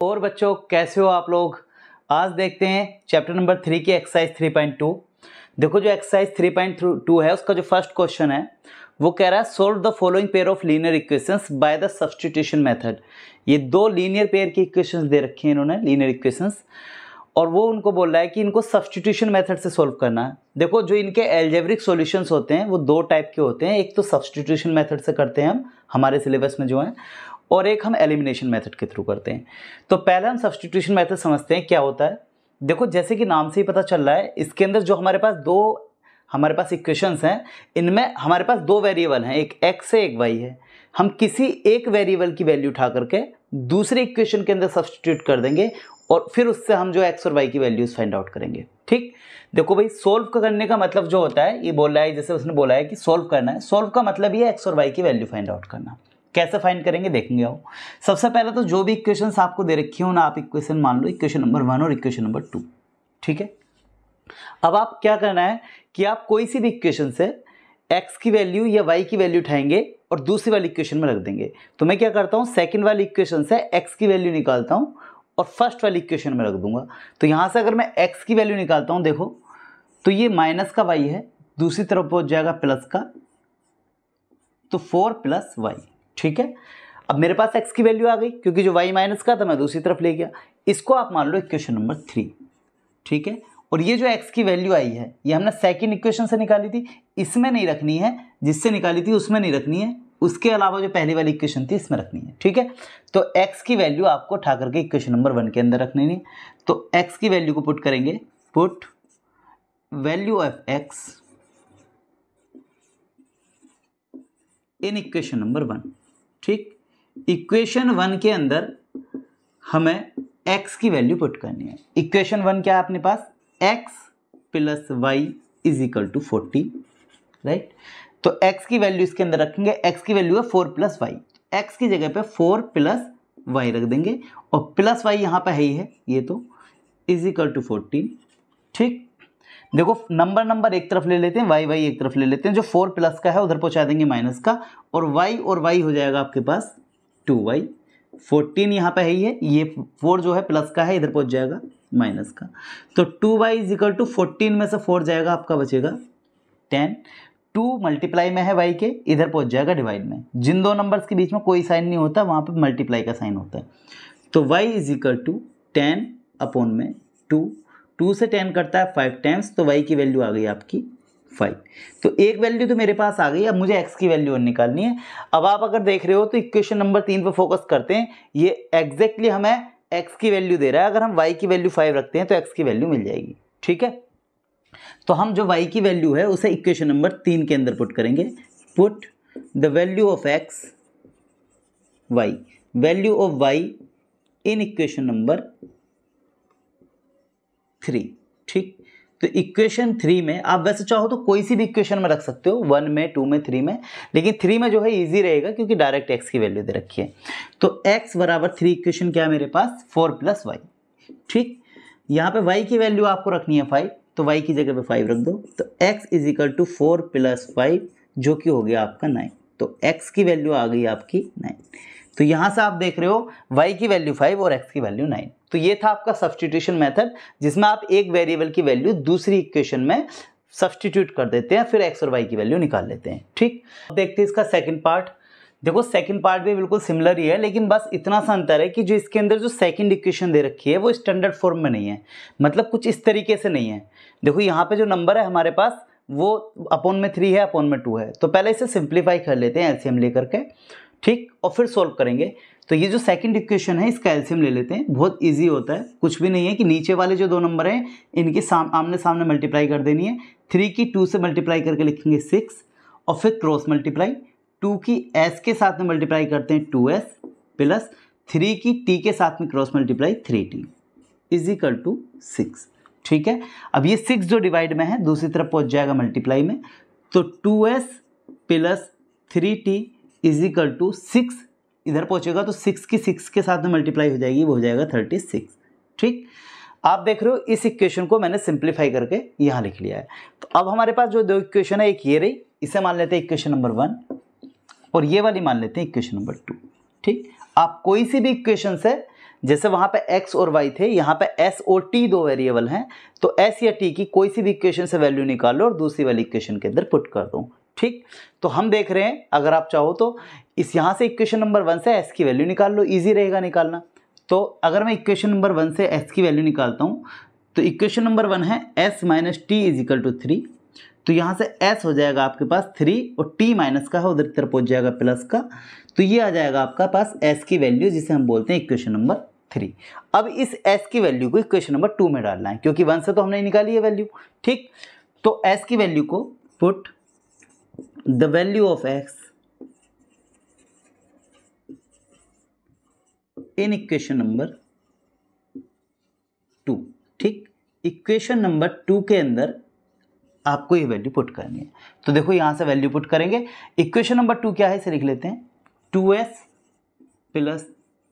और बच्चों कैसे हो आप लोग। आज देखते हैं चैप्टर नंबर 3 की एक्सरसाइज 3.2। देखो जो एक्सरसाइज 3.2 है उसका जो फर्स्ट क्वेश्चन है वो कह रहा है solve the following pair of linear equations by the substitution method. ये दो लीनियर पेयर की इक्वेशंस दे रखी हैं इन्होंने, लीनियर इक्वेशंस, और वो उनको बोल रहा है कि इनको सब्स्टिट्यूशन मेथड से सोल्व करना है। देखो जो इनके एल्जेब्रिक सॉल्यूशंस होते हैं वो दो टाइप के होते हैं, एक तो सब्स्टिट्यूशन मेथड से करते हैं हम हमारे सिलेबस में जो है, और एक हम एलिमिनेशन मेथड के थ्रू करते हैं। तो पहले हम सब्स्टिट्यूशन मेथड समझते हैं क्या होता है। देखो जैसे कि नाम से ही पता चल रहा है, इसके अंदर जो हमारे पास इक्वेशंस हैं, इनमें हमारे पास दो वेरिएबल हैं, एक x है एक y है। हम किसी एक वेरिएबल की वैल्यू उठा करके दूसरे इक्वेशन के अंदर सब्स्टिट्यूट कर देंगे और फिर उससे हम जो x और y की वैल्यूज फाइंड आउट करेंगे। ठीक, देखो भाई सोल्व करने का मतलब जो होता है, ये बोल रहा है, जैसे उसने बोला है कि सोल्व करना है, सोल्व का मतलब ये x और y की वैल्यू फाइंड आउट करना। कैसे फाइंड करेंगे देखेंगे आओ। सबसे पहले तो जो भी इक्वेशंस आपको दे रखी हो ना, आप इक्वेशन मान लो इक्वेशन नंबर 1 और इक्वेशन नंबर 2। ठीक है, अब आप क्या करना है कि आप कोई सी भी इक्वेशन से x की वैल्यू या y की वैल्यू उठाएंगे और दूसरी वाली इक्वेशन में रख देंगे। तो मैं क्या करता हूँ, सेकंड वाली इक्वेशन से x की वैल्यू निकालता हूँ और फर्स्ट वाली इक्वेशन में रख दूंगा। तो यहाँ से अगर मैं x की वैल्यू निकालता हूँ, देखो तो ये माइनस का y है, दूसरी तरफ पहुँच जाएगा प्लस का, तो 4 प्लस y। ठीक है, अब मेरे पास x की वैल्यू आ गई क्योंकि जो y माइनस का था मैं दूसरी तरफ ले गया। इसको आप मान लो इक्वेशन नंबर 3। ठीक है, और ये जो x की वैल्यू आई है ये हमने सेकंड इक्वेशन से निकाली थी, इसमें नहीं रखनी है, जिससे निकाली थी उसमें नहीं रखनी है, उसके अलावा जो पहली वाली इक्वेशन थी इसमें रखनी है। ठीक है, तो x की वैल्यू आपको उठा करके इक्वेशन नंबर 1 के अंदर रखनी है। तो x की वैल्यू को पुट करेंगे, put value of x in equation number 1। ठीक, इक्वेशन 1 के अंदर हमें x की वैल्यू पुट करनी है। इक्वेशन 1 क्या है अपने पास, x plus y is equal to 40, right. तो x की वैल्यू इसके अंदर रखेंगे, x की वैल्यू है 4 प्लस वाई, x की जगह पे 4 प्लस वाई रख देंगे और प्लस वाई यहाँ पे ही है, ये तो इज इक्वल टू 14। ठीक, देखो नंबर एक तरफ ले लेते हैं, वाई एक तरफ ले लेते हैं, जो 4 प्लस का है उधर पहुंचा देंगे माइनस का, और वाई हो जाएगा आपके पास 2y। 14 यहाँ पे है ही है, ये 4 जो है प्लस का है, इधर पहुंच जाएगा माइनस का। तो 2y इज इक्वल टू 14 में से 4 जाएगा आपका, बचेगा 10। 2 मल्टीप्लाई में है y के, इधर पहुंच जाएगा डिवाइड में। जिन दो नंबर्स के बीच में कोई साइन नहीं होता वहाँ पे मल्टीप्लाई का साइन होता है। तो y is equal to 10 upon में 2 से 10 करता है 5 टाइम्स, तो y की वैल्यू आ गई आपकी 5। तो एक वैल्यू तो मेरे पास आ गई, अब मुझे x की वैल्यू निकालनी है। अब आप अगर देख रहे हो तो इक्वेशन नंबर 3 पे फोकस करते हैं, ये एग्जैक्टली हमें x की वैल्यू दे रहा है। अगर हम y की वैल्यू 5 रखते हैं तो x की वैल्यू मिल जाएगी। ठीक है, तो हम जो y की वैल्यू है उसे इक्वेशन नंबर 3 के अंदर पुट करेंगे, put the value of x y, value of y in equation number 3। ठीक, तो इक्वेशन 3 में आप वैसे चाहो तो कोई सी भी इक्वेशन में रख सकते हो, 1 में 2 में 3 में, लेकिन 3 में जो है इजी रहेगा क्योंकि डायरेक्ट x की वैल्यू दे रखी है। तो x बराबर 3 इक्वेशन क्या है मेरे पास, 4 प्लस वाई। ठीक, यहाँ पे y की वैल्यू आपको रखनी है 5, तो y की जगह पे 5 रख दो, तो x is equal to 4 plus 5 जो कि हो गया आपका 9। तो x की वैल्यू आ गई आपकी 9। तो यहाँ से आप देख रहे हो y की वैल्यू 5 और x की वैल्यू 9। तो ये था आपका सब्स्टिट्यूशन मेथड, जिसमें आप एक वेरिएबल की वैल्यू दूसरी इक्वेशन में सब्स्टिट्यूट कर देते हैं, फिर x और y की वैल्यू निकाल लेते हैं। ठीक, अब देखते हैं इसका सेकंड पार्ट। देखो सेकंड पार्ट भी बिल्कुल सिमिलर ही है, लेकिन बस इतना सा अंतर है कि जो इसके अंदर जो सेकंड इक्वेशन दे रखी है वो स्टैंडर्ड फॉर्म में नहीं है, मतलब कुछ इस तरीके से नहीं है। देखो यहाँ पे जो नंबर है हमारे पास वो अपॉन में 3 है, अपॉन में 2 है, तो पहले इसे सिंप्लीफाई कर लेते हैं एलसीएम लेकर के। ठीक, और फिर सोल्व करेंगे। तो ये जो सेकंड इक्वेशन है इसका एलसीएम ले लेते हैं, बहुत इजी होता है, कुछ भी नहीं है कि नीचे वाले जो दो नंबर हैं इनकी आमने सामने मल्टीप्लाई कर देनी है। 3 की 2 से मल्टीप्लाई करके लिखेंगे 6, और फिर क्रॉस मल्टीप्लाई, 2 की s के साथ में मल्टीप्लाई करते हैं 2s, प्लस 3 की t के साथ में cross multiply 3t is equal to 6। ठीक है, अब ये 6 जो डिवाइड में है दूसरी तरफ पहुंच जाएगा मल्टीप्लाई में, तो 2s plus 3t is equal to 6, इधर पहुंचेगा तो 6 की 6 के साथ में मल्टीप्लाई हो जाएगी, वो हो जाएगा 36। ठीक, आप देख रहे हो इस इक्वेशन को मैंने सिंप्लीफाई करके यहाँ लिख लिया है। तो अब हमारे पास जो दो इक्वेशन है, एक ये रही, इसे मान लेते हैं इक्वेशन नंबर 1 और ये वाली मान लेते हैं इक्वेशन नंबर 2। ठीक, आप कोई सी भी इक्वेशन से जैसे वहाँ पे x और y थे, यहाँ पे s और t दो वेरिएबल हैं, तो s या t की कोई सी भी इक्वेशन से वैल्यू निकाल लो और दूसरी वाली इक्वेशन के अंदर पुट कर दो। ठीक, तो हम देख रहे हैं, अगर आप चाहो तो इस यहाँ से इक्वेशन नंबर 1 से s की वैल्यू निकाल लो, ईजी रहेगा निकालना। तो अगर मैं इक्वेशन नंबर 1 से s की वैल्यू निकालता हूँ, तो इक्वेशन नंबर 1 है s minus t is equal to 3, तो यहाँ से s हो जाएगा आपके पास 3 और t माइनस का है उधर की तरफ पहुँच जाएगा प्लस का, तो ये आ जाएगा आपका पास s की वैल्यू, जिसे हम बोलते हैं इक्वेशन नंबर 3। अब इस s की वैल्यू को इक्वेशन नंबर 2 में डालना है, क्योंकि 1 से तो हमने निकाली है वैल्यू। ठीक, तो s की वैल्यू को put the value of x in equation number 2। ठीक, इक्वेशन नंबर 2 के अंदर आपको ये वैल्यू पुट करनी है। तो देखो यहाँ से वैल्यू पुट करेंगे। इक्वेशन नंबर 2 क्या है, इसे लिख लेते हैं, 2s plus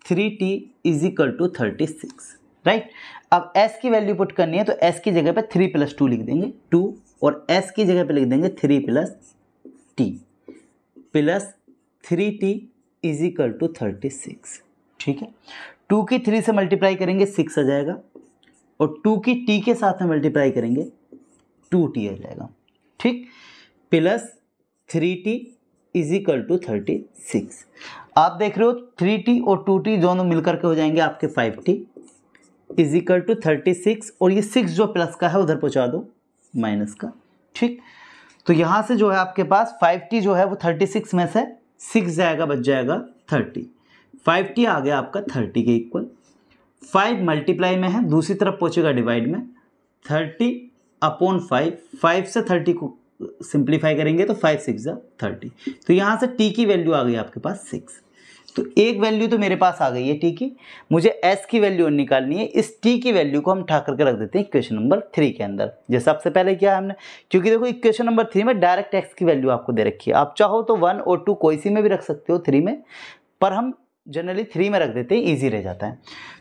3t is equal to 36। Right, अब s की वैल्यू पुट करनी है, तो s की जगह पे 3 प्लस 2 लिख देंगे 2, और s की जगह पे लिख देंगे 3 plus t plus 3t is equal to 36। ठीक है, 2 की 3 से मल्टीप्लाई करेंगे 6 आ जाएगा, और 2 की t के साथ में मल्टीप्लाई करेंगे 2t आ जाएगा। ठीक, plus 3t is equal to 36। आप देख रहे हो 3t और 2t दोनों मिलकर के हो जाएंगे आपके 5t इज इक्वल टू 36, और ये 6 जो प्लस का है उधर पहुंचा दो माइनस का। ठीक, तो यहाँ से जो है आपके पास 5t जो है वो 36 में से 6 जाएगा, बच जाएगा 30। 5t आ गया आपका 30 के इक्वल, 5 मल्टीप्लाई में है, दूसरी तरफ पहुंचेगा डिवाइड में, 30 अपॉन 5, 5 से 30 को सिंप्लीफाई करेंगे तो 5 6 जा 30। तो यहाँ से t की वैल्यू आ गई आपके पास 6। तो एक वैल्यू तो मेरे पास आ गई है t की, मुझे s की वैल्यू निकालनी है। इस t की वैल्यू को हम उठा करके रख देते हैं इक्वेशन नंबर 3 के अंदर, जैसे सबसे पहले किया हमने, क्योंकि देखो इक्वेशन नंबर 3 में डायरेक्ट x की वैल्यू आपको दे रखी है। आप चाहो तो 1 और 2 कोई सी में भी रख सकते हो 3 में, पर हम जनरली 3 में रख देते हैं, ईजी रह जाता है।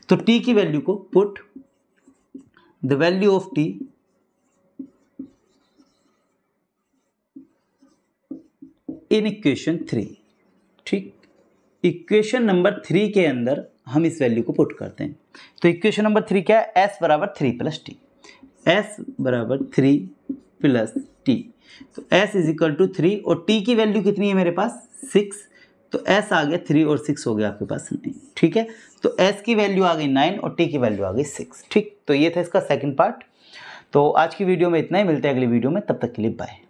तो t की वैल्यू को put the value of t in equation 3। ठीक, इक्वेशन नंबर 3 के अंदर हम इस वैल्यू को पुट करते हैं। तो इक्वेशन नंबर 3 क्या है, s बराबर 3 प्लस टी, s बराबर 3 प्लस टी, तो s इज इक्वल टू 3, और t की वैल्यू कितनी है मेरे पास 6, तो s आ गया 3 और 6 हो गया आपके पास 9। ठीक है, तो s की वैल्यू आ गई 9 और t की वैल्यू आ गई 6। ठीक, तो ये था इसका सेकंड पार्ट। तो आज की वीडियो में इतना ही, मिलते हैं अगली वीडियो में, तब तक के लिए बाय।